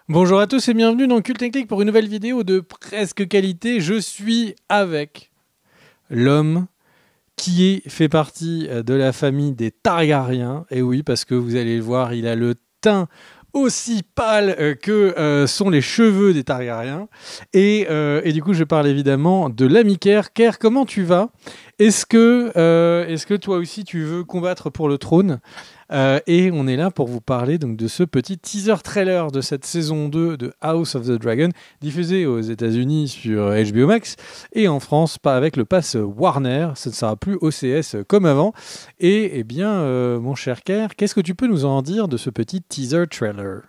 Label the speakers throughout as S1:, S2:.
S1: Bonjour à tous et bienvenue dans Cult & Click pour une nouvelle vidéo de presque qualité. Je suis avec l'homme qui fait partie de la famille des Targaryens. Et oui, parce que vous allez le voir, il a le teint aussi pâle que sont les cheveux des Targaryens. Et du coup, je parle évidemment de l'ami Ker. Ker, comment tu vas ? Est-ce que toi aussi tu veux combattre pour le trône ? Et on est là pour vous parler donc de ce petit teaser trailer de cette saison 2 de House of the Dragon, diffusé aux États-Unis sur HBO Max et en France pas avec le pass Warner. Ce ne sera plus OCS comme avant. Et eh bien, mon cher Ker, qu'est-ce que tu peux nous en dire de ce petit teaser trailer ?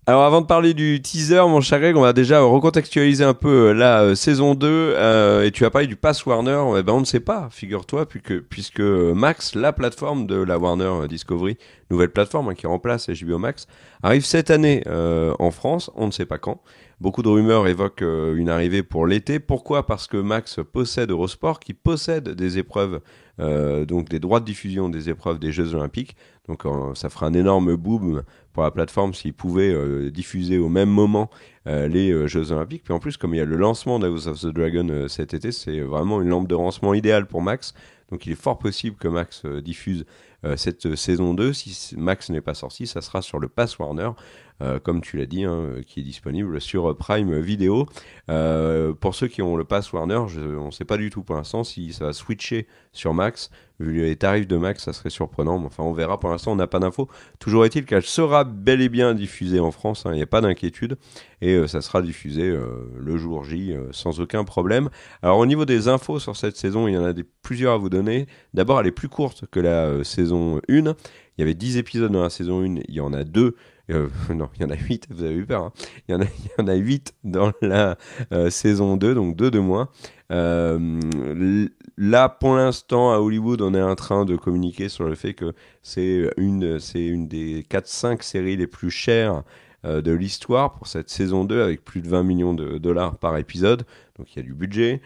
S2: Alors avant de parler du teaser, mon cher Greg, on va déjà recontextualiser un peu la saison 2 et tu as parlé du Pass Warner, on ne sait pas, figure-toi, puisque Max, la plateforme de la Warner Discovery, nouvelle plateforme qui remplace HBO Max, arrive cette année en France, on ne sait pas quand. Beaucoup de rumeurs évoquent une arrivée pour l'été. Pourquoi ? Parce que Max possède Eurosport, qui possède des épreuves, donc des droits de diffusion des épreuves des Jeux Olympiques. Donc ça fera un énorme boom pour la plateforme s'ils pouvaient diffuser au même moment les Jeux Olympiques. Puis en plus, comme il y a le lancement d'House of the Dragon cet été, c'est vraiment une lampe de lancement idéale pour Max. Donc il est fort possible que Max diffuse cette saison 2. Si Max n'est pas sorti, ça sera sur le Pass Warner, comme tu l'as dit, qui est disponible sur Prime Video. Pour ceux qui ont le Pass Warner, on ne sait pas du tout pour l'instant si ça va switcher sur Max. Vu les tarifs de Max, ça serait surprenant. Mais enfin, on verra. Pour l'instant, on n'a pas d'infos. Toujours est-il qu'elle sera bel et bien diffusée en France. Il n'y a pas d'inquiétude. Et ça sera diffusé le jour J sans aucun problème. Alors, au niveau des infos sur cette saison, il y en a plusieurs à vous donner. D'abord, elle est plus courte que la saison 1. Il y avait 10 épisodes dans la saison 1. Il y en a 2. Non, il y en a 8, vous avez eu peur. Il y en a 8 dans la saison 2, donc 2 de moins. Là, pour l'instant, à Hollywood, on est en train de communiquer sur le fait que c'est une des 4-5 séries les plus chères de l'histoire pour cette saison 2, avec plus de 20 millions de dollars par épisode. Donc, il y a du budget.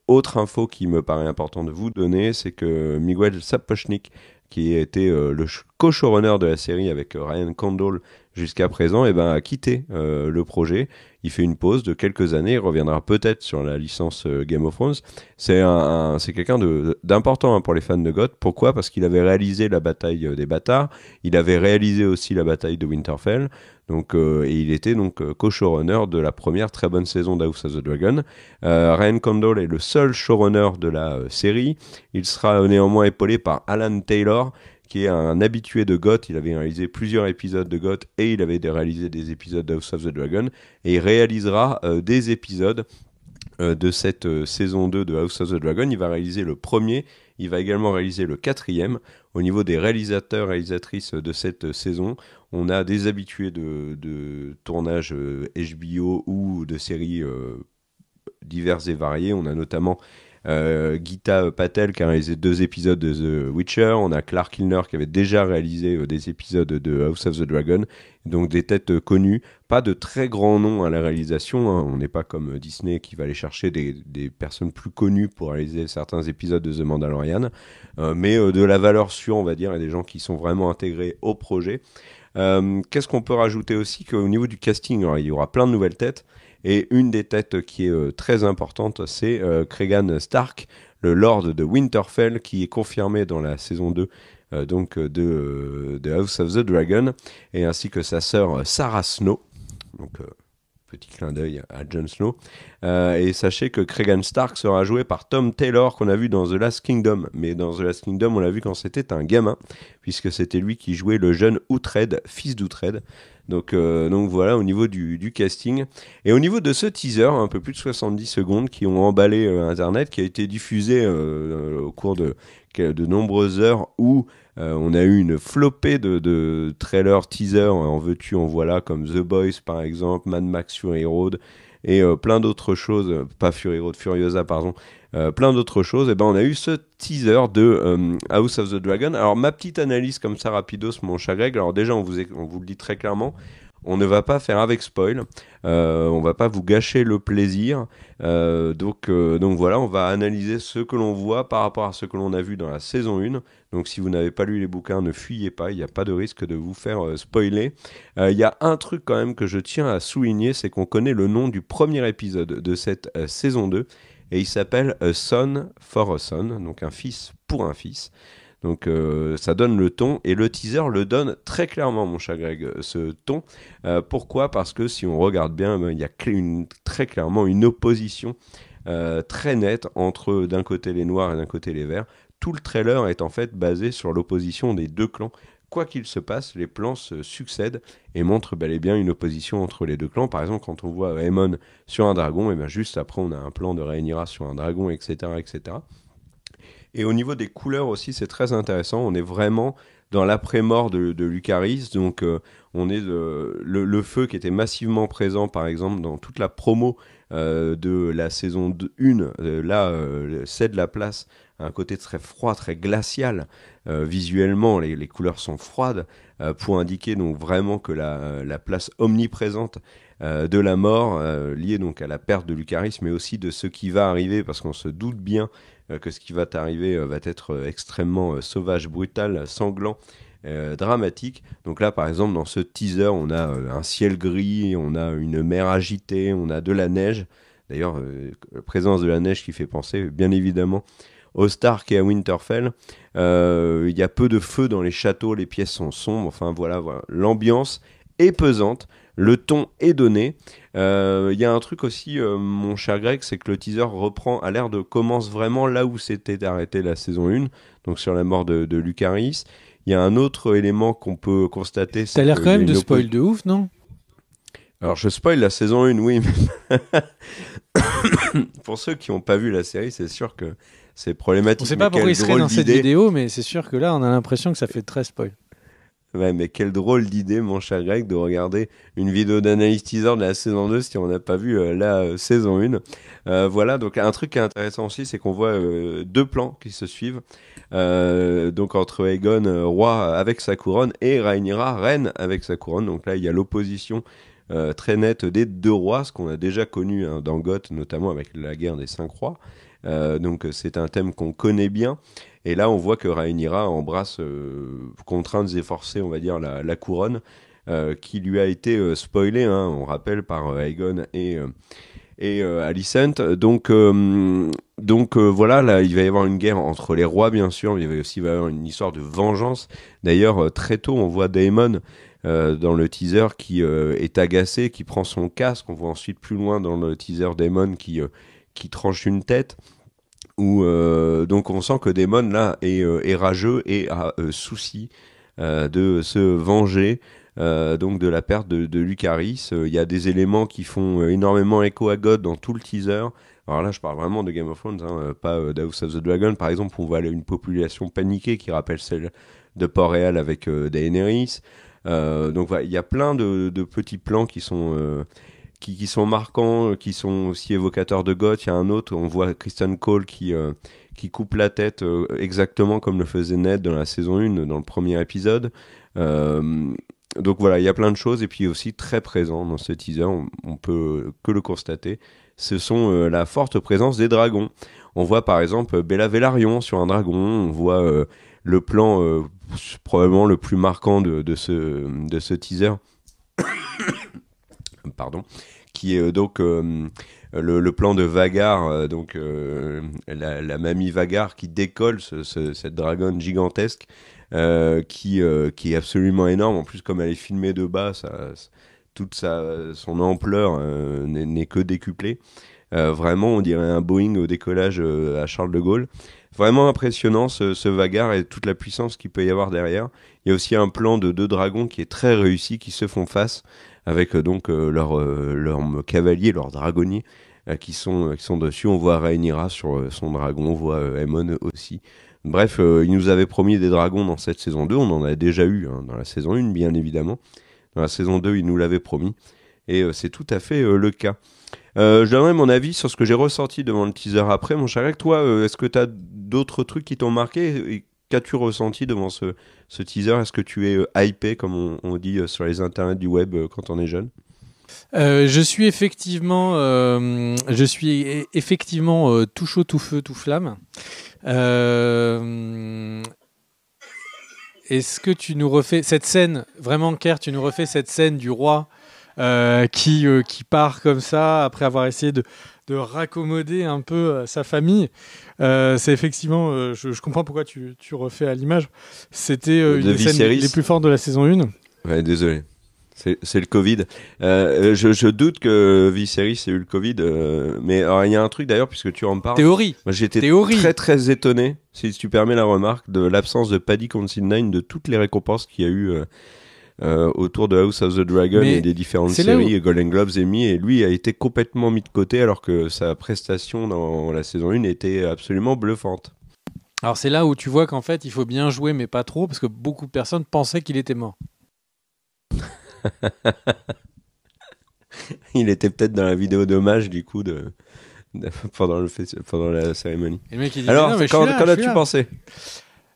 S2: Autre info qui me paraît important de vous donner, c'est que Miguel Sapochnik, qui était le co-showrunner de la série avec Ryan Condal jusqu'à présent, a quitté le projet. Il fait une pause de quelques années, il reviendra peut-être sur la licence Game of Thrones. C'est quelqu'un d'important pour les fans de GOT. Pourquoi ? Parce qu'il avait réalisé la bataille des bâtards, il avait réalisé aussi la bataille de Winterfell, et il était donc co-showrunner de la première très bonne saison d'House of the Dragon. Ryan Condal est le seul showrunner de la série. Il sera néanmoins épaulé par Alan Taylor, qui est un habitué de GOT. Il avait réalisé plusieurs épisodes de GOT et il avait réalisé des épisodes d'House of the Dragon. Et il réalisera des épisodes de cette saison 2 de House of the Dragon. Il va réaliser le premier, il va également réaliser le quatrième. Au niveau des réalisateurs, réalisatrices de cette saison, on a des habitués de tournage HBO ou de séries diverses et variées. On a notamment Geeta Patel qui a réalisé 2 épisodes de The Witcher. On a Clark Kilner qui avait déjà réalisé des épisodes de House of the Dragon. Donc des têtes connues, pas de très grands noms à la réalisation. On n'est pas comme Disney qui va aller chercher des personnes plus connues pour réaliser certains épisodes de The Mandalorian, mais de la valeur sûre, on va dire, et des gens qui sont vraiment intégrés au projet. Qu'est-ce qu'on peut rajouter aussi ? Qu'au niveau du casting, alors, il y aura plein de nouvelles têtes. Et une des têtes qui est très importante, c'est Cregan Stark, le Lord de Winterfell, qui est confirmé dans la saison 2 de House of the Dragon, et ainsi que sa sœur Sarah Snow. Donc, petit clin d'œil à Jon Snow. Et sachez que Cregan Stark sera joué par Tom Taylor, qu'on a vu dans The Last Kingdom. Mais dans The Last Kingdom, on l'a vu quand c'était un gamin, puisque c'était lui qui jouait le jeune Uhtred, fils d'Uhtred. Donc voilà, au niveau du casting. Et au niveau de ce teaser, un peu plus de 70 secondes, qui ont emballé Internet, qui a été diffusé au cours de nombreuses heures, où on a eu une flopée de trailers, teasers, en veux-tu, en voilà, comme The Boys par exemple, Mad Max Fury Road, et plein d'autres choses, pas Fury Road, Furiosa, pardon, plein d'autres choses. Et on a eu ce teaser de House of the Dragon. Alors ma petite analyse comme ça rapidos, mon cher Greg. Alors déjà on vous le dit très clairement, on ne va pas faire avec spoil, on va pas vous gâcher le plaisir. Donc voilà, on va analyser ce que l'on voit par rapport à ce que l'on a vu dans la saison 1. Donc si vous n'avez pas lu les bouquins, ne fuyez pas, il n'y a pas de risque de vous faire spoiler. Il y a un truc quand même que je tiens à souligner, c'est qu'on connaît le nom du premier épisode de cette saison 2, et il s'appelle A Son for a Son, donc un fils pour un fils. Donc ça donne le ton, et le teaser le donne très clairement, mon cher Greg, ce ton. Pourquoi ? Parce que si on regarde bien, il y a très clairement une opposition très nette entre d'un côté les noirs et d'un côté les verts. Tout le trailer est en fait basé sur l'opposition des deux clans. Quoi qu'il se passe, les plans se succèdent et montrent bel et bien une opposition entre les deux clans. Par exemple, quand on voit Aemon sur un dragon, et bien juste après on a un plan de Rhaenyra sur un dragon, etc., etc. Et au niveau des couleurs aussi, c'est très intéressant. On est vraiment dans l'après-mort de Lucaris. Donc, on est le feu qui était massivement présent, par exemple, dans toute la promo de la saison 1. Là, cède la place à un côté très froid, très glacial. Visuellement, les couleurs sont froides pour indiquer donc vraiment que la place omniprésente de la mort, liée donc à la perte de Lucaris, mais aussi de ce qui va arriver, parce qu'on se doute bien que ce qui va arriver va être extrêmement sauvage, brutal, sanglant, dramatique. Donc là, par exemple, dans ce teaser, on a un ciel gris, on a une mer agitée, on a de la neige. D'ailleurs, la présence de la neige qui fait penser, bien évidemment, au Stark et à Winterfell. Il y a peu de feu dans les châteaux, les pièces sont sombres. Enfin voilà. L'ambiance est pesante. Le ton est donné. Il y a un truc aussi, mon cher Greg, c'est que le teaser commence vraiment là où s'était arrêté la saison 1, donc sur la mort de Lucaris. Il y a un autre élément qu'on peut constater.
S1: T'as l'air quand même de spoil de ouf, non ?
S2: Alors je spoil la saison 1, oui, mais pour ceux qui n'ont pas vu la série, c'est sûr que c'est problématique.
S1: On sait pas pourquoi il serait dans cette vidéo, mais c'est sûr que là, on a l'impression que ça fait très spoil.
S2: Ouais, mais quelle drôle d'idée, mon cher Greg, de regarder une vidéo d'analyse teaser de la saison 2 si on n'a pas vu la saison 1. Voilà, donc un truc qui est intéressant aussi, c'est qu'on voit deux plans qui se suivent. Donc entre Aegon, roi avec sa couronne, et Rhaenyra, reine avec sa couronne. Donc là, il y a l'opposition très nette des deux rois, ce qu'on a déjà connu dans Goth, notamment avec la guerre des 5 rois. Donc c'est un thème qu'on connaît bien. Et là, on voit que Rhaenyra embrasse, contrainte et forcée, on va dire, la couronne, qui lui a été spoilée, hein, on rappelle, par Aegon et Alicent. Donc voilà, là, il va y avoir une guerre entre les rois, bien sûr. Il va y avoir une histoire de vengeance. D'ailleurs, très tôt, on voit Daemon dans le teaser qui est agacé, qui prend son casque. On voit ensuite plus loin dans le teaser Daemon qui tranche une tête. Donc on sent que Daemon là est rageux et a souci de se venger donc de la perte de Lucaris. Il y a des éléments qui font énormément écho à God dans tout le teaser. Alors là, je parle vraiment de Game of Thrones, hein, pas d'House of the Dragon. Par exemple, on voit une population paniquée qui rappelle celle de Port-Réal avec Daenerys. Donc voilà, il y a plein de petits plans qui sont marquants, qui sont aussi évocateurs de Goth. Il y a un autre, on voit Kristen Cole qui coupe la tête exactement comme le faisait Ned dans la saison 1, dans le premier épisode. Donc voilà, il y a plein de choses. Et puis aussi très présent dans ce teaser, on peut que le constater, ce sont la forte présence des dragons. On voit par exemple Bella Velaryon sur un dragon, on voit le plan probablement le plus marquant de ce teaser. Pardon, qui est donc le plan de Vhagar, donc la mamie Vhagar qui décolle cette dragonne gigantesque qui est absolument énorme. En plus, comme elle est filmée de bas, toute son ampleur n'est que décuplée. Vraiment, on dirait un Boeing au décollage à Charles de Gaulle. Vraiment impressionnant ce Vhagar et toute la puissance qu'il peut y avoir derrière. Il y a aussi un plan de deux dragons qui est très réussi, qui se font face avec donc leurs cavaliers, leurs dragonniers qui sont dessus. On voit Rhaenyra sur son dragon, on voit Aemon aussi. Bref, ils nous avaient promis des dragons dans cette saison 2, on en a déjà eu dans la saison 1 bien évidemment. Dans la saison 2, ils nous l'avaient promis et c'est tout à fait le cas. Je donnerai mon avis sur ce que j'ai ressenti devant le teaser après. Mon cher Greg, toi, est-ce que tu as d'autres trucs qui t'ont marqué et qu'as-tu ressenti devant ce teaser? Est-ce que tu es hypé, comme on dit sur les internets du web quand on est jeune?
S1: Je suis effectivement tout chaud, tout feu, tout flamme. Est-ce que tu nous refais cette scène, vraiment, Kerr, tu nous refais cette scène du roi qui part comme ça après avoir essayé de raccommoder un peu sa famille. C'est effectivement, je comprends pourquoi tu refais à l'image. C'était une des scènes les plus fortes de la saison 1.
S2: Ouais, désolé. C'est le Covid. Je doute que Viserys ait eu le Covid, mais alors, il y a un truc d'ailleurs, puisque tu en parles.
S1: Théorie.
S2: Moi, j'étais très très étonné, si tu permets la remarque, de l'absence de Paddy Considine de toutes les récompenses qu'il y a eu autour de House of the Dragon et des différentes séries, Golden Globes, Emmy, et lui a été complètement mis de côté alors que sa prestation dans la saison 1 était absolument bluffante.
S1: Alors c'est là où tu vois qu'en fait il faut bien jouer mais pas trop, parce que beaucoup de personnes pensaient qu'il était mort.
S2: Il était peut-être dans la vidéo d'hommage du coup pendant la cérémonie.
S1: Et le mec, il dit,
S2: alors, qu'en as-tu pensé?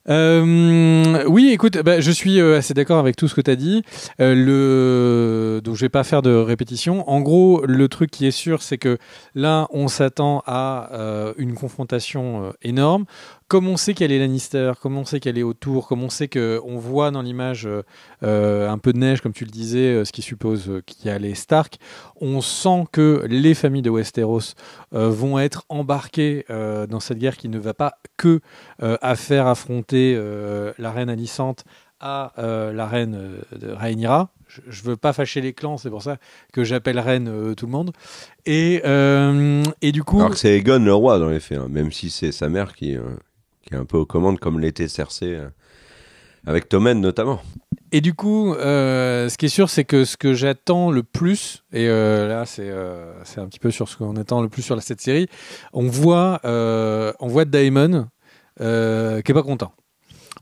S1: Oui, écoute, je suis assez d'accord avec tout ce que tu as dit. Donc, je vais pas faire de répétition. En gros, le truc qui est sûr, c'est que là, on s'attend à une confrontation énorme. Comme on sait qu'elle est Lannister, comme on sait qu'elle est autour, comme on sait qu'on voit dans l'image un peu de neige, comme tu le disais, ce qui suppose qu'il y a les Stark, on sent que les familles de Westeros vont être embarquées dans cette guerre qui ne va pas que faire affronter la reine Alicente à la reine de Rhaenyra. Je veux pas fâcher les clans, c'est pour ça que j'appelle reine tout le monde. Et du coup...
S2: Alors que c'est Aegon le roi dans les faits, hein, même si c'est sa mère qui est un peu aux commandes, comme l'était Cersei, avec Tommen notamment.
S1: Et du coup, ce qui est sûr, c'est que ce que j'attends le plus, et là c'est un petit peu sur ce qu'on attend le plus sur cette série, on voit Daemon qui est pas content.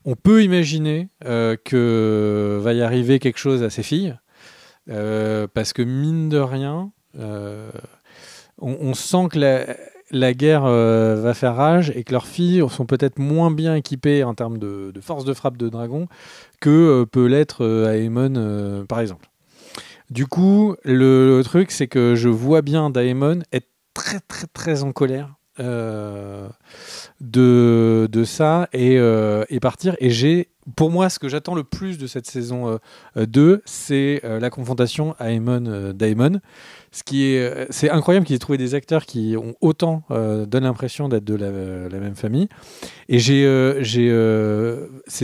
S1: On peut imaginer que va y arriver quelque chose à ses filles, parce que mine de rien, on sent que la guerre va faire rage et que leurs filles sont peut-être moins bien équipées en termes de force de frappe de dragon que peut l'être Aemon, par exemple. Du coup, le truc, c'est que je vois bien Daemon être très très très en colère de ça et partir. Et pour moi, ce que j'attends le plus de cette saison 2, c'est la confrontation Aemon-Daemon. C'est incroyable qu'ils aient trouvé des acteurs qui ont autant donnent l'impression d'être de la même famille. Et ces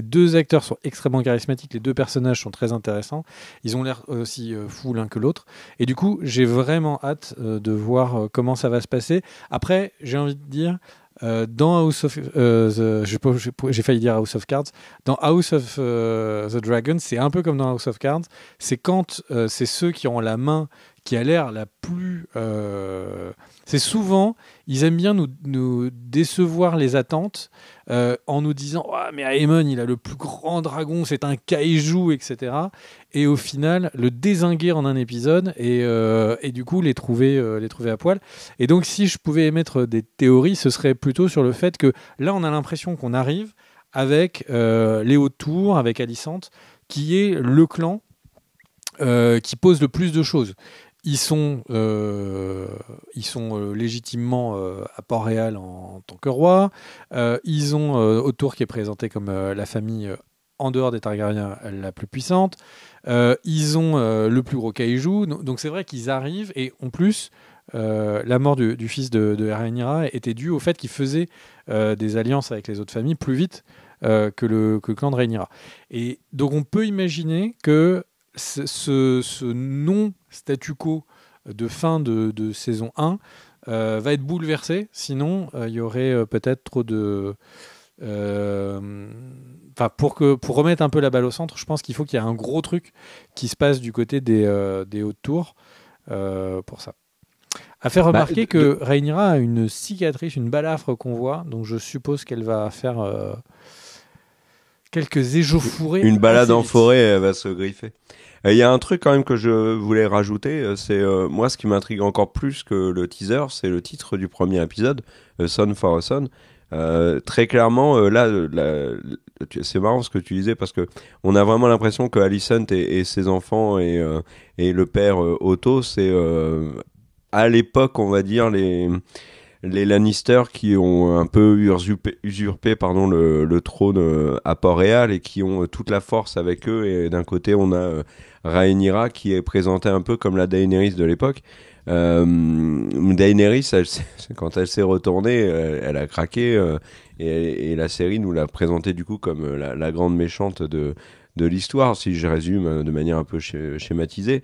S1: deux acteurs sont extrêmement charismatiques. Les deux personnages sont très intéressants. Ils ont l'air aussi fous l'un que l'autre. Et du coup, j'ai vraiment hâte de voir comment ça va se passer. Après, j'ai envie de dire, dans House of j'ai failli dire House of Cards. Dans House of the Dragon, c'est un peu comme dans House of Cards. C'est quand c'est ceux qui ont la main qui a l'air la plus... c'est souvent, ils aiment bien nous décevoir les attentes en nous disant « Oh, mais Aemon, il a le plus grand dragon, c'est un kaiju, etc. » Et au final, le dézinguer en un épisode et du coup les trouver à poil. Et donc, si je pouvais émettre des théories, ce serait plutôt sur le fait que là, on a l'impression qu'on arrive avec les Hautes Tours, avec Alicente, qui est le clan qui pose le plus de choses. Ils sont légitimement à Port-Réal en tant que roi. Ils ont Autour qui est présenté comme la famille en dehors des Targaryens la plus puissante. Ils ont le plus gros kaiju. Donc c'est vrai qu'ils arrivent. Et en plus, la mort du fils de Rhaenyra était due au fait qu'ils faisaient des alliances avec les autres familles plus vite que le clan de Rhaenyra. Et donc on peut imaginer que ce non-statu quo de fin de saison 1 va être bouleversé, sinon il y aurait peut-être trop de... pour remettre un peu la balle au centre, je pense qu'il faut qu'il y ait un gros truc qui se passe du côté des Hautes Tours pour ça. À faire remarquer que Rhaenyra a une cicatrice, une balafre qu'on voit, donc je suppose qu'elle va faire... quelques échauffourées.
S2: Une balade en forêt, elle va se griffer. Il y a un truc quand même que je voulais rajouter, c'est moi ce qui m'intrigue encore plus que le teaser, c'est le titre du premier épisode, Son for a Son. Très clairement, c'est marrant ce que tu disais parce que on a vraiment l'impression que Alicent et ses enfants et le père Otto, c'est à l'époque, on va dire, les Lannister qui ont un peu usurpé pardon, le trône à Port-Réal et qui ont toute la force avec eux. Et d'un côté, on a Rhaenyra qui est présentée un peu comme la Daenerys de l'époque. Daenerys, quand elle s'est retournée, elle a craqué et la série nous l'a présentée du coup comme la grande méchante de l'histoire, si je résume de manière un peu schématisée.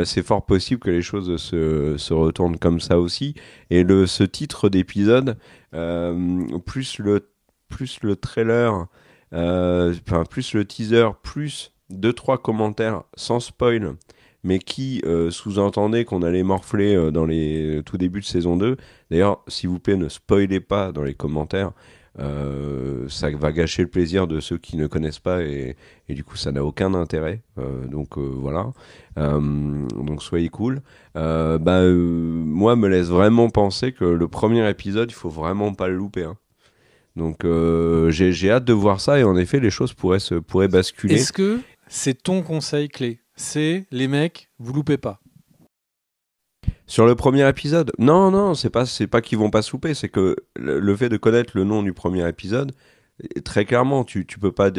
S2: C'est fort possible que les choses se retournent comme ça aussi. Et ce titre d'épisode, plus le trailer, plus le teaser, plus 2-3 commentaires sans spoil, mais qui sous-entendait qu'on allait morfler dans les tout début de saison 2. D'ailleurs, s'il vous plaît, ne spoilez pas dans les commentaires. Ça va gâcher le plaisir de ceux qui ne connaissent pas et du coup ça n'a aucun intérêt. Donc voilà. Donc soyez cool. Moi me laisse vraiment penser que le premier épisode, il faut vraiment pas le louper. Hein. Donc j'ai hâte de voir ça et en effet les choses pourraient basculer.
S1: Est-ce que c'est ton conseil clé ? C'est les mecs, vous loupez pas.
S2: Sur le premier épisode, non, c'est pas qu'ils vont pas se louper, c'est que le fait de connaître le nom du premier épisode, très clairement, tu peux pas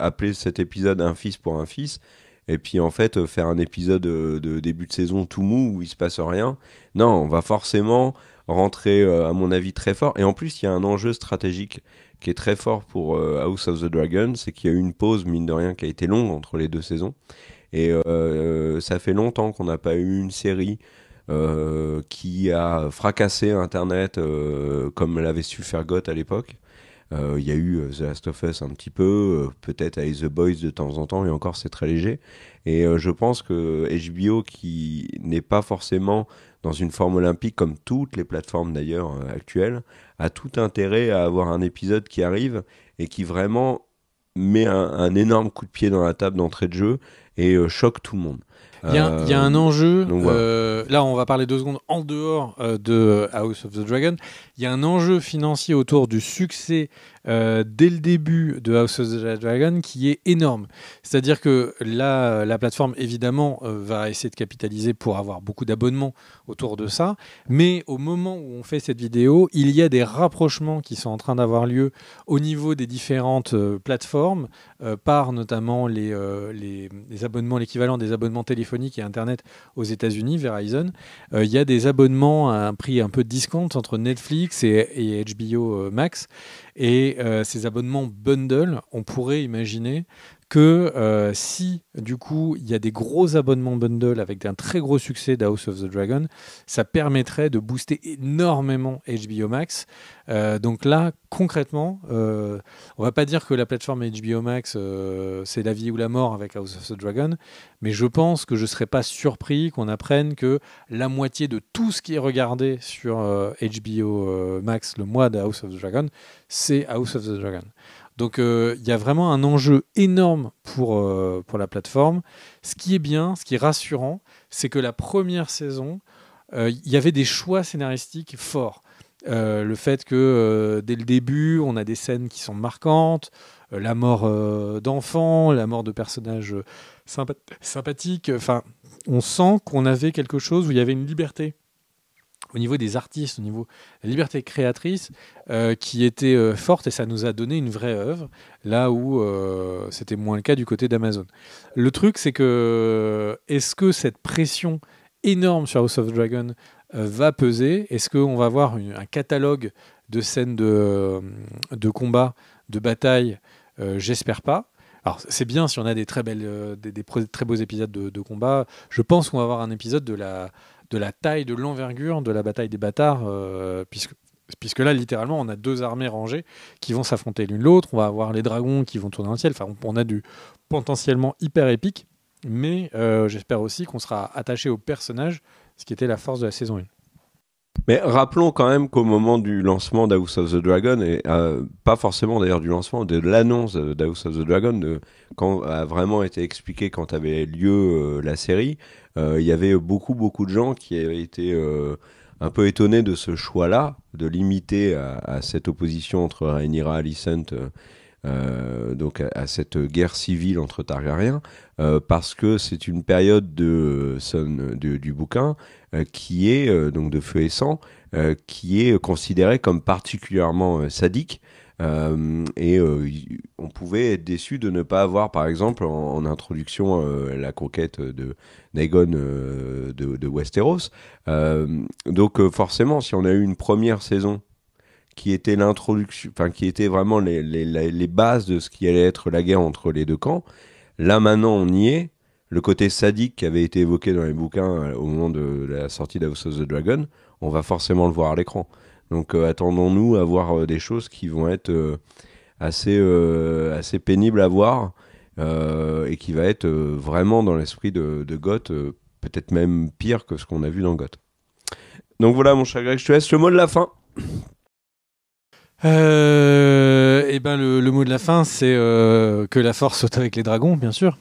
S2: appeler cet épisode un fils pour un fils, et puis en fait faire un épisode de début de saison tout mou où il se passe rien. Non, on va forcément rentrer, à mon avis, très fort. Et en plus, il y a un enjeu stratégique qui est très fort pour House of the Dragon, c'est qu'il y a eu une pause, mine de rien, qui a été longue entre les deux saisons. Et ça fait longtemps qu'on n'a pas eu une série qui a fracassé Internet comme l'avait su faire GOT à l'époque. Il y a eu The Last of Us un petit peu, peut-être avec The Boys de temps en temps, et encore c'est très léger. Et je pense que HBO, qui n'est pas forcément dans une forme olympique comme toutes les plateformes d'ailleurs actuelles, a tout intérêt à avoir un épisode qui arrive et qui vraiment met un énorme coup de pied dans la table d'entrée de jeu et choque tout le monde.
S1: Il y a un enjeu,
S2: voilà.
S1: là on va parler 2 secondes en dehors de House of the Dragon, il y a un enjeu financier autour du succès dès le début de House of the Dragon qui est énorme. C'est-à-dire que là, la plateforme évidemment va essayer de capitaliser pour avoir beaucoup d'abonnements autour de ça, mais au moment où on fait cette vidéo, il y a des rapprochements qui sont en train d'avoir lieu au niveau des différentes plateformes, par notamment les abonnements, l'équivalent des abonnements téléphoniques et Internet aux États-Unis, Verizon. Il y a des abonnements à un prix un peu de discount entre Netflix et HBO Max. Et ces abonnements bundle, on pourrait imaginer que si, du coup, il y a des gros abonnements bundle avec un très gros succès d'House of the Dragon, ça permettrait de booster énormément HBO Max. Donc là, concrètement, on va pas dire que la plateforme HBO Max, c'est la vie ou la mort avec House of the Dragon, mais je pense que je serais pas surpris qu'on apprenne que la moitié de tout ce qui est regardé sur HBO Max le mois de House of the Dragon, c'est House of the Dragon. Donc il y a vraiment un enjeu énorme pour la plateforme. Ce qui est bien, ce qui est rassurant, c'est que la première saison, il y avait des choix scénaristiques forts. Le fait que dès le début, on a des scènes qui sont marquantes, la mort d'enfants, la mort de personnages sympathiques. Enfin, on sent qu'on avait quelque chose où il y avait une liberté au niveau des artistes, au niveau de la liberté créatrice, qui était forte, et ça nous a donné une vraie œuvre, là où c'était moins le cas du côté d'Amazon. Le truc, c'est que est-ce que cette pression énorme sur House of the Dragon va peser ? Est-ce qu'on va avoir un catalogue de scènes de combat, de bataille ? J'espère pas. Alors c'est bien si on a des très belles, des très beaux épisodes de combat. Je pense qu'on va avoir un épisode de la taille, de l'envergure de la bataille des bâtards, puisque là, littéralement, on a 2 armées rangées qui vont s'affronter l'une l'autre. On va avoir les dragons qui vont tourner dans le ciel. Enfin, on a du potentiellement hyper épique, mais j'espère aussi qu'on sera attaché aux personnages, ce qui était la force de la saison 1.
S2: Mais rappelons quand même qu'au moment du lancement d'House of the Dragon, et pas forcément d'ailleurs du lancement, de l'annonce d'House of the Dragon, quand a vraiment été expliqué quand avait lieu la série, il y avait beaucoup de gens qui avaient été un peu étonné de ce choix-là, de limiter à cette opposition entre Rhaenyra et Alicent, donc à cette guerre civile entre Targaryens, parce que c'est une période du bouquin qui est donc de Feu et Sang, qui est considérée comme particulièrement sadique. On pouvait être déçu de ne pas avoir, par exemple, en introduction, la conquête de d'Aegon de Westeros. Donc forcément, si on a eu une première saison qui était l'introduction, enfin qui était vraiment les bases de ce qui allait être la guerre entre les deux camps. Là maintenant, on y est. Le côté sadique qui avait été évoqué dans les bouquins au moment de la sortie d'House of the Dragon, on va forcément le voir à l'écran. Donc attendons-nous à voir des choses qui vont être assez pénibles à voir et qui va être vraiment dans l'esprit de Goth, peut-être même pire que ce qu'on a vu dans Goth. Donc voilà mon cher Greg, je te laisse le mot de la fin.
S1: Et ben le mot de la fin, c'est que la force soit avec les dragons, bien sûr.